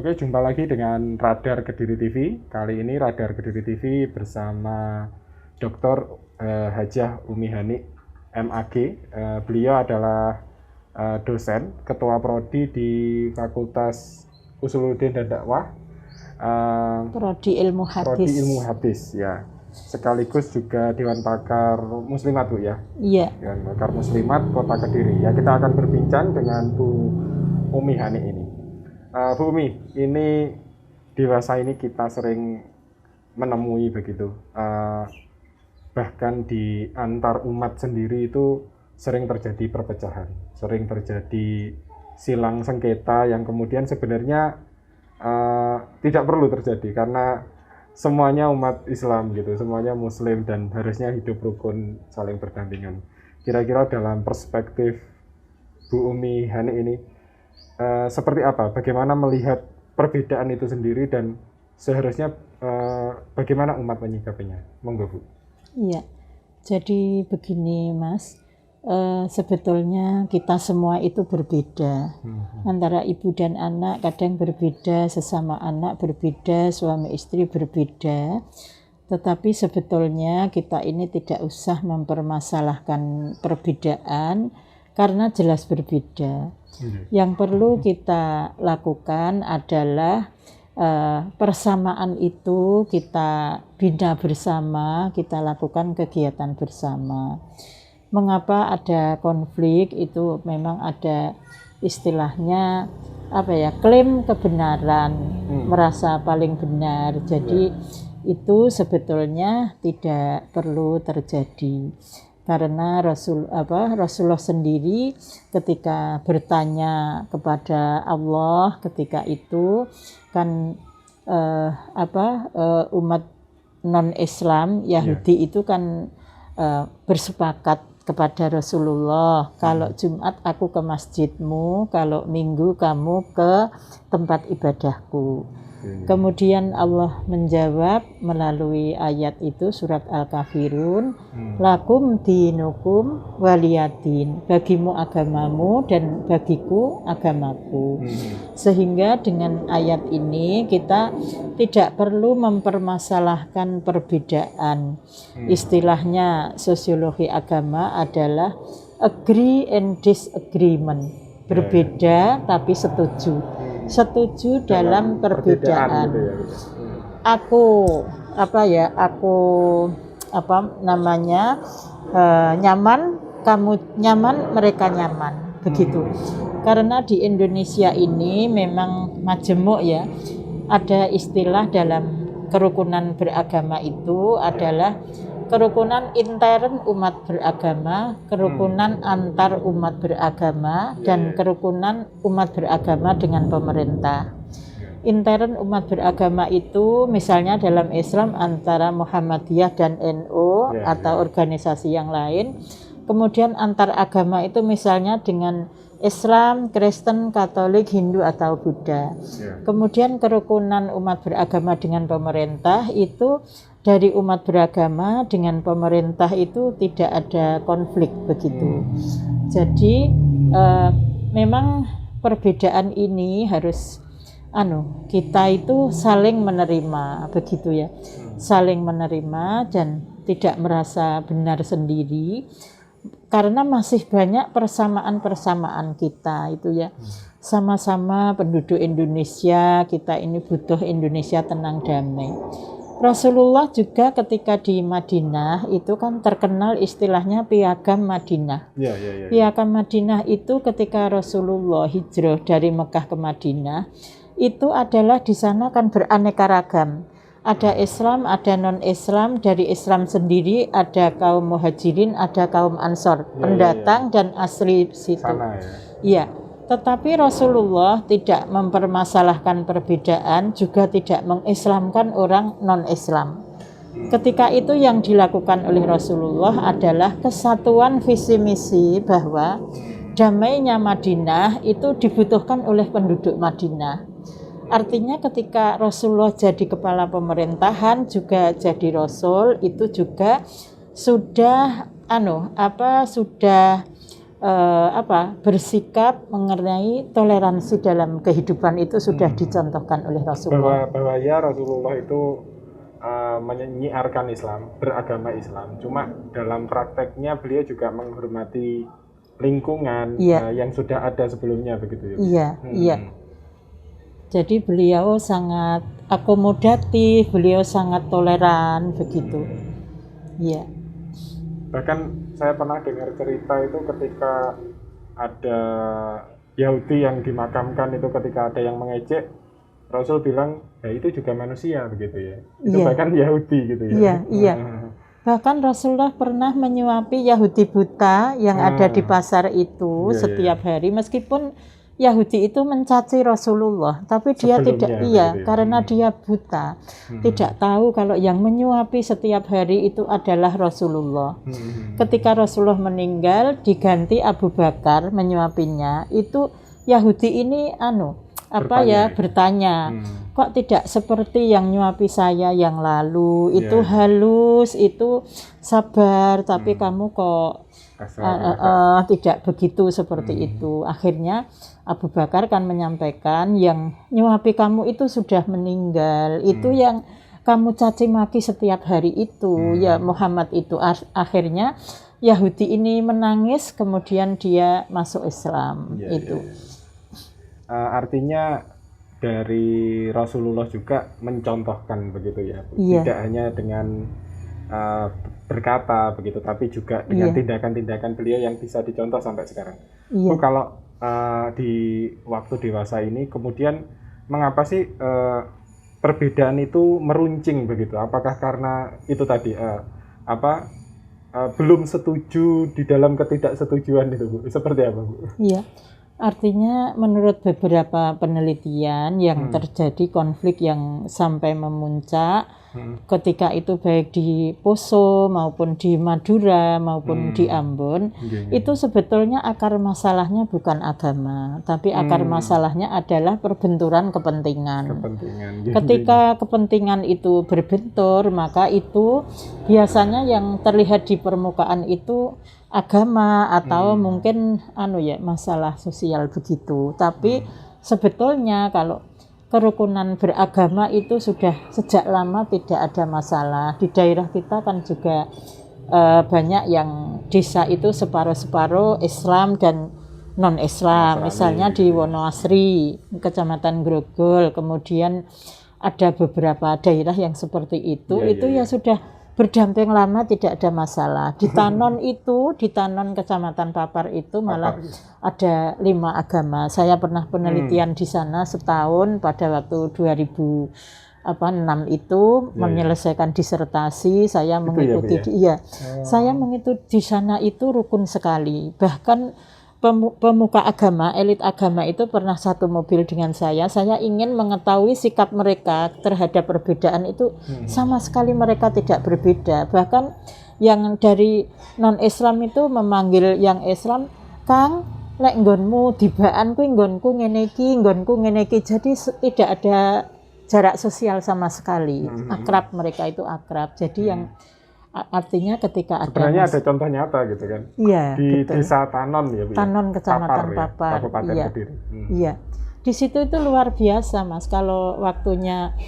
Oke, jumpa lagi dengan Radar Kediri TV. Kali ini Radar Kediri TV bersama Dr. Hajah Umi Hani, MAG. Beliau adalah dosen, ketua prodi di Fakultas Usuluddin dan Dakwah. Prodi Ilmu Prodi Hadis. Ilmu Hadis, ya. Sekaligus juga Dewan Pakar Muslimat, Bu, ya? Iya. Dewan Pakar Muslimat Kota Kediri. Ya, kita akan berbincang dengan Bu Umi Hani ini. Bu Umi, ini dewasa ini kita sering menemui begitu, bahkan di antar umat sendiri itu sering terjadi perpecahan, sering terjadi silang sengketa yang kemudian sebenarnya tidak perlu terjadi karena semuanya umat Islam gitu, semuanya Muslim dan harusnya hidup rukun saling berdampingan. Kira-kira dalam perspektif Bu Umi Hani ini, seperti apa? Bagaimana melihat perbedaan itu sendiri dan seharusnya bagaimana umat menyikapinya? Monggo, Bu. Iya. Jadi begini, Mas. Sebetulnya kita semua itu berbeda. Antara ibu dan anak kadang berbeda, sesama anak berbeda, suami istri berbeda. Tetapi sebetulnya kita ini tidak usah mempermasalahkan perbedaan karena jelas berbeda. Yang perlu kita lakukan adalah persamaan itu kita bina bersama, kita lakukan kegiatan bersama. Mengapa ada konflik itu memang ada istilahnya klaim kebenaran, merasa paling benar. Jadi itu sebetulnya tidak perlu terjadi. Karena Rasulullah sendiri ketika bertanya kepada Allah ketika itu kan umat non-Islam Yahudi itu kan bersepakat kepada Rasulullah, kalau Jumat aku ke masjidmu, kalau Minggu kamu ke tempat ibadahku. Kemudian Allah menjawab melalui ayat itu, surat Al-Kafirun, lakum dinukum waliyadin, bagimu agamamu dan bagiku agamaku. Sehingga dengan ayat ini kita tidak perlu mempermasalahkan perbedaan. Istilahnya sosiologi agama adalah agree and disagreement, berbeda tapi setuju dalam perbedaan. Aku nyaman, kamu nyaman, mereka nyaman, begitu. Karena di Indonesia ini memang majemuk ya. Ada istilah dalam kerukunan beragama itu adalah kerukunan intern umat beragama, kerukunan antar umat beragama, dan kerukunan umat beragama dengan pemerintah. Intern umat beragama itu misalnya dalam Islam antara Muhammadiyah dan NU atau organisasi yang lain. Kemudian antar agama itu misalnya dengan Islam, Kristen, Katolik, Hindu atau Buddha. Kemudian kerukunan umat beragama dengan pemerintah itu dari umat beragama dengan pemerintah itu tidak ada konflik begitu. Jadi memang perbedaan ini harus kita itu saling menerima begitu ya. Saling menerima dan tidak merasa benar sendiri. Karena masih banyak persamaan-persamaan kita itu ya. Sama-sama penduduk Indonesia, kita ini butuh Indonesia tenang damai. Rasulullah juga ketika di Madinah itu kan terkenal istilahnya piagam Madinah. Piagam Madinah itu ketika Rasulullah hijrah dari Mekah ke Madinah itu adalah di sana kan beraneka ragam. Ada Islam, ada non-Islam, dari Islam sendiri ada kaum muhajirin, ada kaum ansor, pendatang dan asli situ. Iya. Tetapi Rasulullah tidak mempermasalahkan perbedaan, juga tidak mengislamkan orang non-Islam. Ketika itu yang dilakukan oleh Rasulullah adalah kesatuan visi misi bahwa damainya Madinah itu dibutuhkan oleh penduduk Madinah. Artinya ketika Rasulullah jadi kepala pemerintahan juga jadi Rasul itu juga sudah bersikap mengenai toleransi dalam kehidupan itu sudah dicontohkan oleh Rasulullah. Bahwa ya Rasulullah itu menyiarkan Islam, beragama Islam. Cuma dalam prakteknya beliau juga menghormati lingkungan yang sudah ada sebelumnya begitu ya. Iya, iya. Jadi beliau sangat akomodatif, beliau sangat toleran begitu. Iya. Bahkan saya pernah dengar cerita itu ketika ada Yahudi yang dimakamkan itu, ketika ada yang mengejek, Rasul bilang, ya itu juga manusia begitu ya. Itu bahkan Yahudi gitu ya. Iya, iya. Bahkan Rasulullah pernah menyuapi Yahudi buta yang ada di pasar itu setiap hari, meskipun Yahudi itu mencaci Rasulullah, tapi dia tidak, karena dia buta, tidak tahu kalau yang menyuapi setiap hari itu adalah Rasulullah. Ketika Rasulullah meninggal, diganti Abu Bakar menyuapinya, itu Yahudi ini bertanya, kok tidak seperti yang nyuapi saya yang lalu, itu halus, itu sabar, tapi kamu kok tidak begitu seperti itu. Akhirnya Abu Bakar kan menyampaikan, yang nyuapi kamu itu sudah meninggal, itu yang kamu caci maki setiap hari itu ya Muhammad itu. Akhirnya Yahudi ini menangis, kemudian dia masuk Islam. Artinya dari Rasulullah juga mencontohkan begitu ya, tidak hanya dengan berkata begitu, tapi juga dengan tindakan-tindakan beliau yang bisa dicontoh sampai sekarang. Kalau di waktu dewasa ini kemudian mengapa sih perbedaan itu meruncing begitu? Apakah karena itu tadi belum setuju di dalam ketidaksetujuan itu, Bu? Seperti apa, Bu? Iya. Artinya menurut beberapa penelitian yang terjadi konflik yang sampai memuncak ketika itu baik di Poso maupun di Madura maupun di Ambon, itu sebetulnya akar masalahnya bukan agama, tapi akar masalahnya adalah perbenturan kepentingan. Ketika kepentingan itu berbentur, maka itu biasanya yang terlihat di permukaan itu agama atau mungkin masalah sosial begitu. Tapi sebetulnya kalau kerukunan beragama itu sudah sejak lama tidak ada masalah. Di daerah kita kan juga banyak yang desa itu separuh-separuh Islam dan non-Islam. Misalnya di Wonoasri, Kecamatan Grogol, kemudian ada beberapa daerah yang seperti itu. Itu ya sudah berdamping lama, tidak ada masalah. Di Tanon Kecamatan Papar itu malah ada 5 agama. Saya pernah penelitian di sana setahun pada waktu 2006 itu menyelesaikan disertasi. Saya mengikuti saya mengikuti di sana itu rukun sekali. Bahkan pemuka agama, elit agama itu pernah satu mobil dengan saya ingin mengetahui sikap mereka terhadap perbedaan itu. Sama sekali mereka tidak berbeda. Bahkan yang dari non-Islam itu memanggil yang Islam, Kang, lek nggonmu dibaan kuwi nggonku ngene iki. Jadi tidak ada jarak sosial sama sekali. Akrab, mereka itu akrab. Jadi yang artinya ketika sebenarnya ada contoh nyata gitu kan. Di betul. Desa Tanon ya, Bu. Tanon Kecamatan Papar. Kabupaten Kediri. Iya. Di situ itu luar biasa, Mas. Kalau waktunya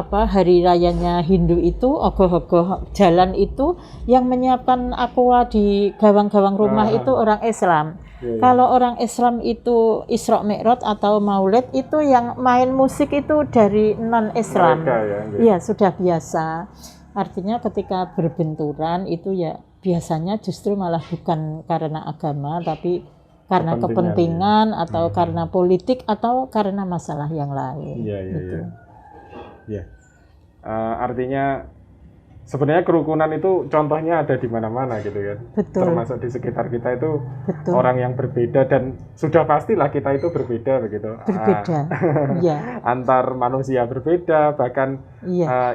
hari rayanya Hindu itu ogoh-ogoh jalan itu yang menyiapkan aqua di gawang-gawang rumah itu orang Islam. Kalau orang Islam itu Isra Mi'raj atau Maulid, itu yang main musik itu dari non-Islam. Iya, sudah biasa. Artinya ketika berbenturan itu ya biasanya justru malah bukan karena agama, tapi karena kepentingan atau karena politik atau karena masalah yang lain. Iya. Artinya sebenarnya kerukunan itu contohnya ada di mana-mana gitu kan. Betul. Termasuk di sekitar kita itu orang yang berbeda, dan sudah pastilah kita itu berbeda begitu. Berbeda. Antar manusia berbeda, bahkan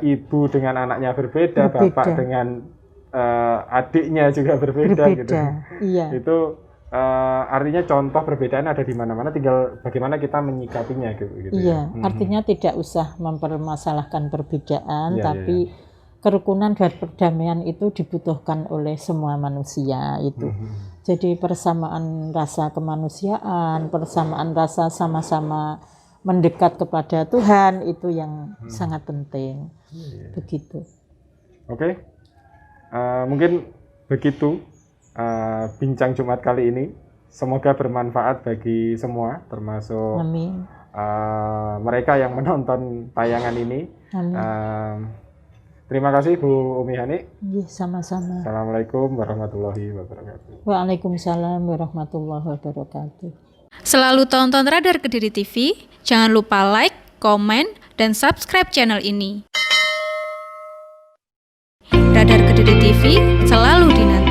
ibu dengan anaknya berbeda, bapak dengan adiknya juga berbeda gitu. Itu artinya contoh perbedaan ada di mana-mana, tinggal bagaimana kita menyikapinya gitu. Artinya tidak usah mempermasalahkan perbedaan, tapi kerukunan dan perdamaian itu dibutuhkan oleh semua manusia itu. Jadi persamaan rasa kemanusiaan, persamaan rasa sama-sama mendekat kepada Tuhan itu yang sangat penting. Begitu. Oke. Mungkin begitu bincang Jumat kali ini. Semoga bermanfaat bagi semua, termasuk Amin. Mereka yang menonton tayangan ini. Amin. Terima kasih Bu Umi Hani. Iya, sama-sama. Assalamualaikum warahmatullahi wabarakatuh. Waalaikumsalam warahmatullahi wabarakatuh. Selalu tonton Radar Kediri TV, jangan lupa like, komen, dan subscribe channel ini. Radar Kediri TV selalu dinanti.